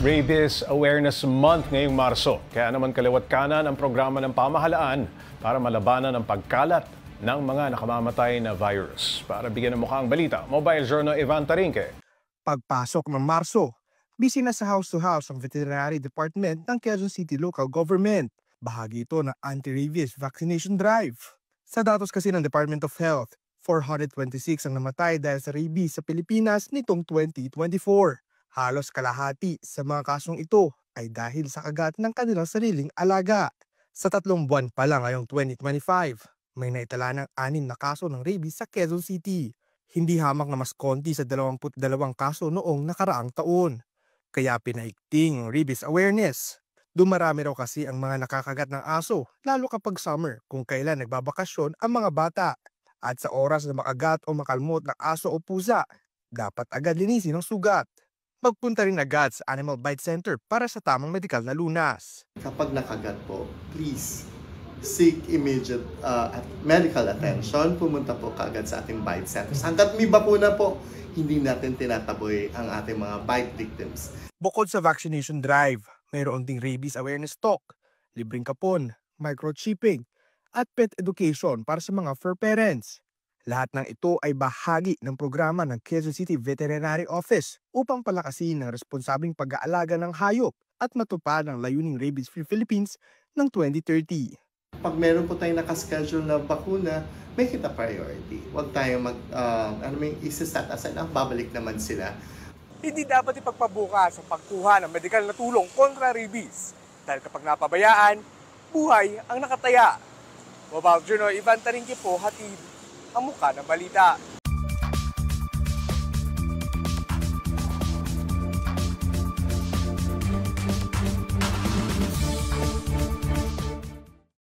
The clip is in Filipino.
Rabies Awareness Month ngayong Marso. Kaya naman kaliwat kanan ang programa ng pamahalaan para malabanan ang pagkalat ng mga nakamamatay na virus. Para bigyan ng mukha ang balita, Mobile Journal Ivan Tarinque. Pagpasok ng Marso, busy na sa house-to-house ang Veterinary Department ng Quezon City Local Government. Bahagi ito ng anti-rabies vaccination drive. Sa datos kasi ng Department of Health, 426 ang namatay dahil sa rabies sa Pilipinas nitong 2024. Halos kalahati sa mga kasong ito ay dahil sa kagat ng kanilang sariling alaga. Sa 3 buwan pa lang ngayong 2025, may naitala ng 6 na kaso ng rabies sa Quezon City. Hindi hamak na mas konti sa 22 kaso noong nakaraang taon. Kaya pinaigting ang rabies awareness. Dumarami raw kasi ang mga nakakagat ng aso, lalo kapag summer kung kailan nagbabakasyon ang mga bata. At sa oras na makagat o makalmot ng aso o pusa, dapat agad linisin ang sugat. Magpunta rin agad sa Animal Bite Center para sa tamang medikal na lunas. Kapag nakagat po, please seek immediate medical attention. Pumunta po kaagad sa ating bite centers. Hanggat may bakuna po, hindi natin tinataboy ang ating mga bite victims. Bukod sa vaccination drive, mayroon ding rabies awareness talk, libreng kapon, microchipping, at pet education para sa mga fur parents. Lahat ng ito ay bahagi ng programa ng Quezon City Veterinary Office upang palakasin ang responsabling pag-aalaga ng hayop at matupad ang layuning Rabies-Free Philippines ng 2030. Pag meron po tayong nakaschedule na bakuna, make it a priority. Huwag tayong isa-set aside, babalik naman sila. Hindi dapat ipagpabukas ang pagkuha ng medikal na tulong kontra rabies dahil kapag napabayaan, buhay ang nakataya. Mobile Journal Ivan Tarinque po, hatid ang mukha ng balita.